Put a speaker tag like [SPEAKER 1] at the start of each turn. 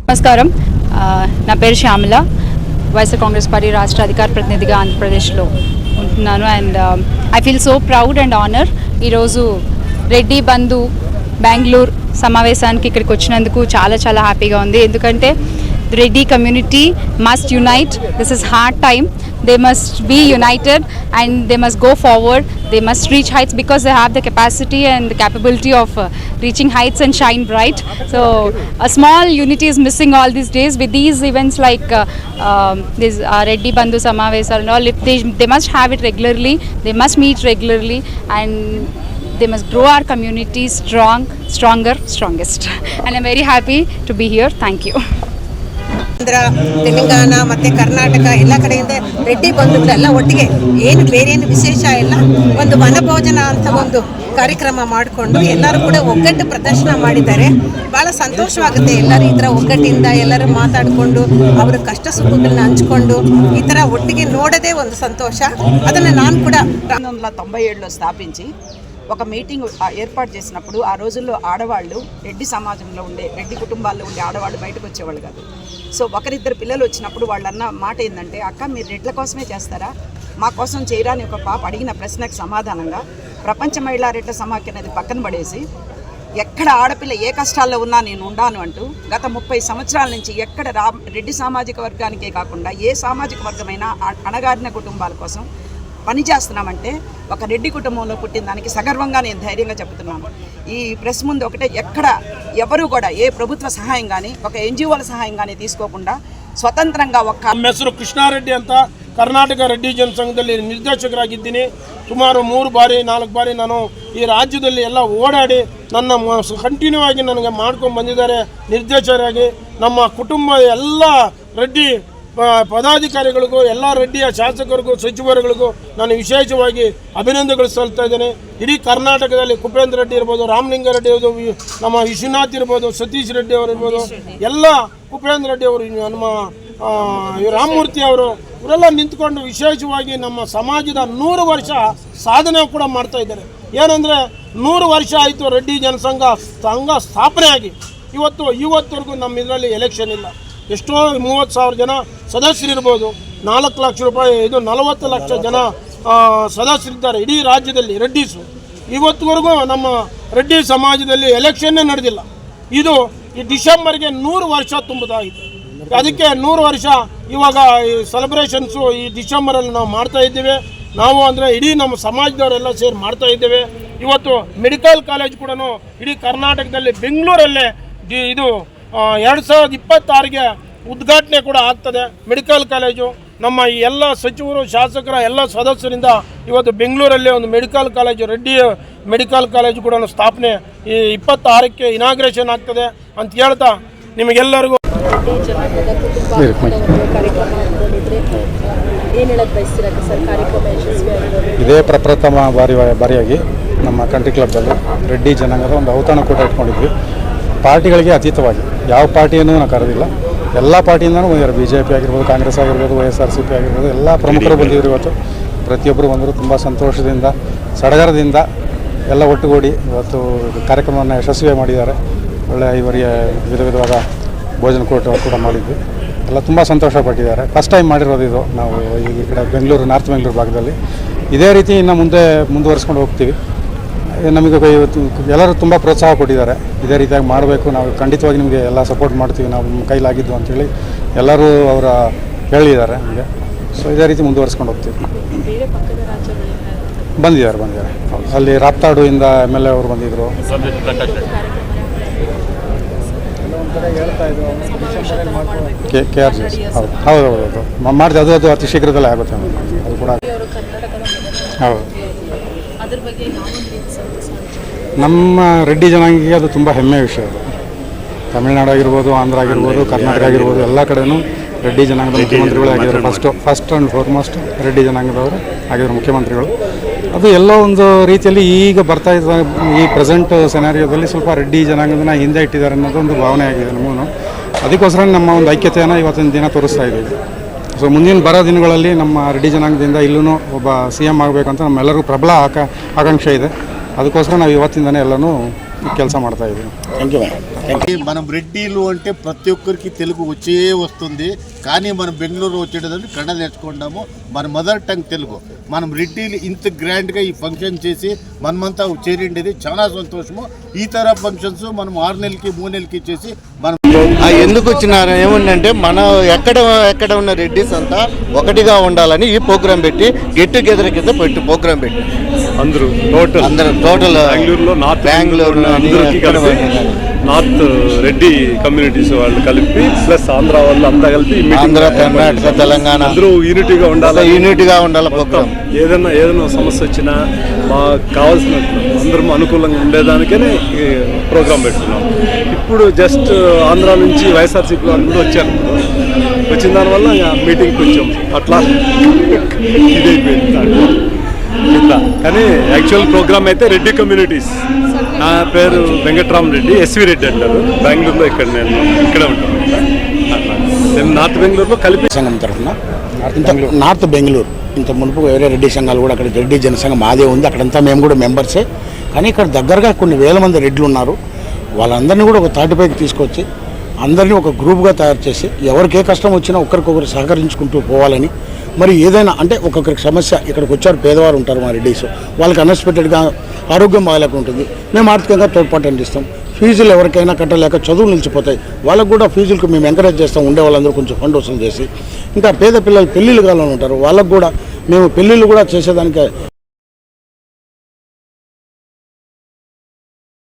[SPEAKER 1] నమస్కారం. నా పేరు శ్యామల. వైఎస్ఆర్ కాంగ్రెస్ పార్టీ రాష్ట్ర అధికార ప్రతినిధిగా ఆంధ్రప్రదేశ్లో ఉంటున్నాను. And I feel so proud and honour ఈరోజు రెడ్డి బంధు బెంగళూరు సమావేశానికి ఇక్కడికి వచ్చినందుకు చాలా చాలా హ్యాపీగా ఉంది. ఎందుకంటే Reddy community must unite. This is hard time. They must be united and they must go forward. They must reach heights because they have the capacity and the capability of reaching heights and shine bright. So a small unity is missing all these days with these events like this Reddy Bandhu Samavesal and all. If they must have it regularly, they must meet regularly, and they must grow our community stronger, strongest. And I'm very happy to be here. Thank you.
[SPEAKER 2] Andhra, Telangana ಮತ್ತು ಕರ್ನಾಟಕ ಎಲ್ಲ ಕಡೆಯಿಂದ ರೆಡ್ಡಿ ಬಂಧುಗಳೆಲ್ಲ ಒಟ್ಟಿಗೆ ಏನು ಬೇರೇನು ವಿಶೇಷ ಇಲ್ಲ, ಒಂದು ವನಭೋಜನ ಅಂತ ಒಂದು ಕಾರ್ಯಕ್ರಮ ಮಾಡಿಕೊಂಡು ಎಲ್ಲರೂ ಕೂಡ ಒಗ್ಗಟ್ಟು ಪ್ರದರ್ಶನ ಮಾಡಿದ್ದಾರೆ. ಭಾಳ ಸಂತೋಷವಾಗುತ್ತೆ. ಎಲ್ಲರೂ ಈ ಥರ ಒಗ್ಗಟ್ಟಿಂದ ಎಲ್ಲರೂ ಮಾತಾಡಿಕೊಂಡು ಅವರ ಕಷ್ಟ ಸುಖಗಳನ್ನ ಹಂಚ್ಕೊಂಡು ಈ ಥರ ಒಟ್ಟಿಗೆ ನೋಡೋದೇ ಒಂದು సంతోష. ಅದನ್ನು ನಾನು ಕೂಡ
[SPEAKER 3] 1997లో స్థాపించి ఒక మీటింగ్ ఏర్పాటు చేసినప్పుడు ఆ రోజుల్లో ఆడవాళ్ళు రెడ్డి సమాజంలో ఉండే రెడ్డి కుటుంబాల్లో ఉండే ఆడవాళ్ళు బయటకు వచ్చేవాళ్ళు కాదు. సో ఒకరిద్దరు పిల్లలు వచ్చినప్పుడు వాళ్ళన్న మాట ఏంటంటే, అక్క మీరు రెడ్ల కోసమే చేస్తారా, మా కోసం చేయరా అని ఒక పాప అడిగిన ప్రశ్నకు సమాధానంగా ప్రపంచ మహిళా రెడ్ల సమాఖ్య అనేది పక్కన పడేసి ఎక్కడ ఆడపిల్ల ఏ కష్టాల్లో ఉన్నా నేను ఉండాను అంటూ గత 30 సంవత్సరాల నుంచి ఎక్కడ రెడ్డి సామాజిక వర్గానికే కాకుండా ఏ సామాజిక వర్గమైనా అణగారిన కుటుంబాల కోసం పని చేస్తున్నామంటే ఒక రెడ్డి కుటుంబంలో పుట్టిన దానికి సగర్వంగా నేను ధైర్యంగా చెప్తున్నాను. ఈ ప్రెస్ ముందు ఒకటే, ఎక్కడ ఎవరు కూడా ఏ ప్రభుత్వ సహాయం కానీ ఒక NGOల ಸಹಾಯ కానీ తీసుకోకుండా ಸ್ವತಂತ್ರಂగా
[SPEAKER 4] ನಮ್ಮ ಹೆಸರು ಕೃಷ್ಣಾರೆಡ್ಡಿ ಅಂತ. ಕರ್ನಾಟಕ ರೆಡ್ಡಿ ಜನಸಂಘದಲ್ಲಿ ನಿರ್ದೇಶಕರಾಗಿದ್ದೀನಿ. ಸುಮಾರು 3 ಬಾರಿ 4 ಬಾರಿ ನಾನು ಈ ರಾಜ್ಯದಲ್ಲಿ ಎಲ್ಲ ಓಡಾಡಿ ನನ್ನ ಕಂಟಿನ್ಯೂ ಆಗಿ ನನಗೆ ಮಾಡ್ಕೊಂಡು ಬಂದಿದ್ದಾರೆ ನಿರ್ದೇಶಕರಾಗಿ. ನಮ್ಮ ಕುಟುಂಬ ಎಲ್ಲ ರೆಡ್ಡಿ ಪದಾಧಿಕಾರಿಗಳಿಗೂ ಎಲ್ಲ ರೆಡ್ಡಿಯ ಶಾಸಕರಿಗೂ ಸಚಿವರುಗಳಿಗೂ ನಾನು ವಿಶೇಷವಾಗಿ ಅಭಿನಂದನೆಗಳು ಸಲ್ಲಿಸ್ತಾ ಇದ್ದೇನೆ. ಇಡೀ ಕರ್ನಾಟಕದಲ್ಲಿ ಕುಪೇಂದ್ರ ರೆಡ್ಡಿ ಇರ್ಬೋದು, ರಾಮಲಿಂಗಾರೆಡ್ಡಿ ಇರ್ಬೋದು, ನಮ್ಮ ವಿಶ್ವನಾಥ್ ಇರ್ಬೋದು, ಸತೀಶ್ ರೆಡ್ಡಿ ಅವರು ಇರ್ಬೋದು, ಎಲ್ಲ ಕುಪೇಂದ್ರ ರೆಡ್ಡಿ ಅವರು, ನಮ್ಮ ರಾಮಮೂರ್ತಿ ಅವರು, ಇವರೆಲ್ಲ ನಿಂತ್ಕೊಂಡು ವಿಶೇಷವಾಗಿ ನಮ್ಮ ಸಮಾಜದ 100 ವರ್ಷ ಸಾಧನೆ ಕೂಡ ಮಾಡ್ತಾ ಇದ್ದಾರೆ. ಏನಂದರೆ 100 ವರ್ಷ ಆಯಿತು ರೆಡ್ಡಿ ಜನಸಂಘ ಸ್ಥಾಪನೆ ಆಗಿ. ಇವತ್ತವರೆಗೂ ನಮ್ಮ ಇದರಲ್ಲಿ ಎಲೆಕ್ಷನ್ ಇಲ್ಲ. ಎಷ್ಟೋ 30,000 ಜನ ಸದಸ್ಯರಿರ್ಬೋದು, 4 ಲಕ್ಷ ರೂಪಾಯಿ, 40 ಲಕ್ಷ ಜನ ಸದಸ್ಯರಿದ್ದಾರೆ ಇಡೀ ರಾಜ್ಯದಲ್ಲಿ ರೆಡ್ಡೀಸು. ಇವತ್ತುವರೆಗೂ ನಮ್ಮ ರೆಡ್ಡಿ ಸಮಾಜದಲ್ಲಿ ಎಲೆಕ್ಷನ್ನೇ ನಡೆದಿಲ್ಲ. ಇದು ಈ ಡಿಸೆಂಬರ್ಗೆ 100 ವರ್ಷ ತುಂಬುತ್ತಾಯಿತು. ಅದಕ್ಕೆ 100 ವರ್ಷ ಇವಾಗ ಈ ಸೆಲೆಬ್ರೇಷನ್ಸು ಈ ಡಿಸೆಂಬರಲ್ಲಿ ನಾವು ಮಾಡ್ತಾ ಇದ್ದೇವೆ. ನಾವು ಅಂದರೆ ಇಡೀ ನಮ್ಮ ಸಮಾಜದವರೆಲ್ಲ ಸೇರಿ ಮಾಡ್ತಾ ಇದ್ದೇವೆ. ಇವತ್ತು ಮೆಡಿಕಲ್ ಕಾಲೇಜ್ ಕೂಡ ಇಡೀ ಕರ್ನಾಟಕದಲ್ಲಿ ಬೆಂಗಳೂರಲ್ಲೇ ಇದು 2026ಗೆ ಉದ್ಘಾಟನೆ ಕೂಡ ಆಗ್ತದೆ ಮೆಡಿಕಲ್ ಕಾಲೇಜು. ನಮ್ಮ ಈ ಎಲ್ಲ ಸಚಿವರು ಶಾಸಕರ ಎಲ್ಲ ಸದಸ್ಯರಿಂದ ಇವತ್ತು ಬೆಂಗಳೂರಲ್ಲಿ ಒಂದು medical college, Reddy medical college ಕೂಡ ಸ್ಥಾಪನೆ ಈ 26ಕ್ಕೆ ಇನಾಗ್ರೇಷನ್ ಆಗ್ತದೆ ಅಂತ ಹೇಳ್ತಾ ನಿಮಗೆಲ್ಲರಿಗೂ
[SPEAKER 5] ಇದೇ ಪ್ರಪ್ರಥಮ ಬಾರಿಯಾಗಿ ನಮ್ಮ ಕಂಟ್ರಿ ಕ್ಲಬ್ದಲ್ಲಿ ರೆಡ್ಡಿ ಜನಾಂಗದ ಒಂದು ಔತಣ ಕೂಡ ಇಟ್ಕೊಂಡಿದ್ವಿ. ಪಾರ್ಟಿಗಳಿಗೆ ಅತೀತವಾಗಿ ಯಾವ ಪಾರ್ಟಿಯನ್ನು ನಾವು ಕರೆದಿಲ್ಲ. ಎಲ್ಲ ಪಾರ್ಟಿಯಿಂದನೂ ಬಂದಿದ್ದಾರೆ. BJP ಆಗಿರ್ಬೋದು, ಕಾಂಗ್ರೆಸ್ ಆಗಿರ್ಬೋದು, YSRCP ಆಗಿರ್ಬೋದು, ಎಲ್ಲ ಪ್ರಮುಖರು ಬಂದಿದ್ರು. ಇವತ್ತು ಪ್ರತಿಯೊಬ್ಬರು ಬಂದರು. ತುಂಬ ಸಂತೋಷದಿಂದ ಸಡಗರದಿಂದ ಎಲ್ಲ ಒಟ್ಟುಗೂಡಿ ಇವತ್ತು ಕಾರ್ಯಕ್ರಮವನ್ನು ಯಶಸ್ವಿ ಮಾಡಿದ್ದಾರೆ. ಒಳ್ಳೆಯ ಇವರಿಗೆ ವಿಧವಾದ ಭೋಜನ ಕೂಡ ಮಾಡಿದ್ವಿ. ಎಲ್ಲ ತುಂಬ ಸಂತೋಷಪಟ್ಟಿದ್ದಾರೆ. ಫಸ್ಟ್ ಟೈಮ್ ಮಾಡಿರೋದು ಇದು ನಾವು ಈ ಕಡೆ ಬೆಂಗಳೂರು, ನಾರ್ತ್ ಬೆಂಗಳೂರು ಭಾಗದಲ್ಲಿ. ಇದೇ ರೀತಿ ಇನ್ನು ಮುಂದೆ ಮುಂದುವರಿಸ್ಕೊಂಡು ಹೋಗ್ತೀವಿ. ನಮಗೆ ಇವತ್ತು ಎಲ್ಲರೂ ತುಂಬ ಪ್ರೋತ್ಸಾಹ ಕೊಟ್ಟಿದ್ದಾರೆ. ಇದೇ ರೀತಿಯಾಗಿ ಮಾಡಬೇಕು, ನಾವು ಖಂಡಿತವಾಗಿ ನಿಮಗೆ ಎಲ್ಲ ಸಪೋರ್ಟ್ ಮಾಡ್ತೀವಿ, ನಾವು ನಮ್ಮ ಕೈಲಾಗಿದ್ದು ಅಂಥೇಳಿ ಎಲ್ಲರೂ ಅವರ ಹೇಳಿದ್ದಾರೆ ನಮಗೆ. ಸೊ ಇದೇ ರೀತಿ ಮುಂದುವರಿಸ್ಕೊಂಡು ಹೋಗ್ತೀವಿ. ಬಂದಿದ್ದಾರೆ. ಅಲ್ಲಿ ರಾಪ್ತಾಡುವಿಂದ MLA ಅವರು ಬಂದಿದ್ದರು. KRG ಹೌದು ಮಾಡಿದೆ. ಅದು ಅತಿ ಶೀಘ್ರದಲ್ಲೇ ಆಗುತ್ತೆ. ಅದು ಕೂಡ ಹೌದು. ನಮ್ಮ ರೆಡ್ಡಿ ಜನಾಂಗಕ್ಕೆ ಅದು ತುಂಬ ಹೆಮ್ಮೆಯ ವಿಷಯ. ಅದು ತಮಿಳುನಾಡು ಆಗಿರ್ಬೋದು, ಆಂಧ್ರ ಆಗಿರ್ಬೋದು, ಕರ್ನಾಟಕ ಆಗಿರ್ಬೋದು, ಎಲ್ಲ ಕಡೆಯೂ ರೆಡ್ಡಿ ಜನಾಂಗದ ಮುಖ್ಯಮಂತ್ರಿಗಳೇ ಆಗಿದ್ದಾರೆ. ಫಸ್ಟ್ ಆ್ಯಂಡ್ ಫಾರ್ಮೋಸ್ಟ್ ರೆಡ್ಡಿ ಜನಾಂಗದವರು ಆಗಿರೋ ಮುಖ್ಯಮಂತ್ರಿಗಳು. ಅದು ಎಲ್ಲೋ ಒಂದು ರೀತಿಯಲ್ಲಿ ಈಗ ಬರ್ತಾ ಇದ್ದ ಈ ಪ್ರೆಸೆಂಟ್ ಸೆನಾರಿಯೋದಲ್ಲಿ ಸ್ವಲ್ಪ ರೆಡ್ಡಿ ಜನಾಂಗದನ್ನ ಹಿಂದೆ ಇಟ್ಟಿದ್ದಾರೆ ಅನ್ನೋದೊಂದು ಭಾವನೆ ಆಗಿದೆ ನಮಗೂ. ಅದಕ್ಕೋಸ್ಕರ ನಮ್ಮ ಒಂದು ಐಕ್ಯತೆಯನ್ನು ಇವತ್ತಿನ ದಿನ ತೋರಿಸ್ತಾ ಇದ್ದೀವಿ. ಸೊ ಮುಂದಿನ ಬರೋ ದಿನಗಳಲ್ಲಿ ನಮ್ಮ ರೆಡ್ಡಿ ಜನಾಂಗದಿಂದ ಇಲ್ಲೂ ಒಬ್ಬ CM ಆಗಬೇಕಂತ ನಮ್ಮೆಲ್ಲರಿಗೂ ಪ್ರಬಲ ಆಕಾಂಕ್ಷೆ ಇದೆ. ಅದಕ್ಕೋಸ್ಕರ ನಾವು ಇವತ್ತಿಂದನೇ ಎಲ್ಲನೂ ಕೆಲಸ ಮಾಡ್ತಾ ಇದ್ದೀವಿ.
[SPEAKER 6] Thank you madam.
[SPEAKER 7] మనం రెడ్డిలు అంటే ప్రతి ఒక్కరికి తెలుగు వచ్చే వస్తుంది, కానీ మనం బెంగళూరు వచ్చేటప్పుడు కన్నడ నేర్చుకుంటాము. మన మదర్ టంగ్ తెలుగు. మనం రెడ్డిలు ఇంత గ్రాండ్గా ఈ ఫంక్షన్ చేసి మనమంతా చేరిండేది చాలా సంతోషము. ఈ తర ఫంక్షన్స్ మనం 6 నెలలకి 3 నెలలకి చేసి మనం
[SPEAKER 6] ఎందుకు వచ్చినారు ఏముందంటే మన ఎక్కడ ఉన్న రెడ్డిస్ అంతా ఒకటిగా ఉండాలని ఈ ప్రోగ్రాం పెట్టి గెట్ టుగెదర్ కింద ప్రోగ్రాం పెట్టి
[SPEAKER 8] అందరూ
[SPEAKER 6] టోటల్
[SPEAKER 8] బెంగళూరులో
[SPEAKER 6] బెంగళూరు
[SPEAKER 8] అందరికీ కలిపి నార్త్ రెడ్డి కమ్యూనిటీస్ వాళ్ళు కలిపి ప్లస్ ఆంధ్ర వాళ్ళు అంతా కలిపి
[SPEAKER 6] ఆంధ్ర, కర్ణాటక, తెలంగాణ
[SPEAKER 8] అందరూ యూనిటీగా ఉండాలి
[SPEAKER 6] ప్రోగ్రాం.
[SPEAKER 8] ఏదైనా సమస్య వచ్చినా మాకు కావాల్సిన అందరం అనుకూలంగా ఉండేదానికనే ఈ ప్రోగ్రాం పెట్టుకున్నాం. ఇప్పుడు జస్ట్ ఆంధ్ర నుంచి వైఎస్ఆర్సీపీ వాళ్ళు కూడా వచ్చారు. వచ్చిన దానివల్ల మీటింగ్ కొంచెం అట్లా ఇదైపోయింది దాంట్లో ఇట్లా. కానీ యాక్చువల్ ప్రోగ్రామ్ అయితే రెడ్డి కమ్యూనిటీస్. నా పేరు వెంకట్రామ్ రెడ్డి, ఎస్వి రెడ్డి అంటారు. బెంగళూరులో నేను ఇక్కడే ఉంటాను. అట్లా నేను నార్త్ బెంగళూరులో కలిపి
[SPEAKER 6] సంఘం తరఫున నార్త్ బెంగళూరు ఇంత మునుపు వేరే రెడ్డి సంఘాలు కూడా అక్కడ రెడ్డి జనసంఘం మాదే ఉంది. అక్కడంతా మేము కూడా మెంబర్సే. కానీ ఇక్కడ దగ్గరగా కొన్ని వేల మంది రెడ్లు ఉన్నారు. వాళ్ళందరినీ కూడా ఒక తాటిపైకి తీసుకొచ్చి అందరినీ ఒక గ్రూప్గా తయారు చేసి ఎవరికి ఏ కష్టం వచ్చినా ఒకరికొకరు సహకరించుకుంటూ పోవాలని, మరి ఏదైనా అంటే ఒక్కొక్కరికి సమస్య ఇక్కడికి వచ్చారు పేదవారు ఉంటారు మా రెడ్డీస్, వాళ్ళకి అన్ఎక్స్పెక్టెడ్గా ఆరోగ్యం బాగాలేక ఉంటుంది, మేము ఆర్థికంగా తోడ్పాటు అందిస్తాం. ఫీజులు ఎవరికైనా కట్టలేక చదువులు నిలిచిపోతాయి, వాళ్ళకు కూడా ఫీజులకు మేము ఎంకరేజ్ చేస్తాం. ఉండే వాళ్ళందరూ కొంచెం ఫండ్ వసూలు చేసి, ఇంకా పేద పిల్లలు పెళ్ళిళ్ళు కావాలని ఉంటారు, వాళ్ళకు కూడా మేము పెళ్ళిళ్ళు కూడా చేసేదానికి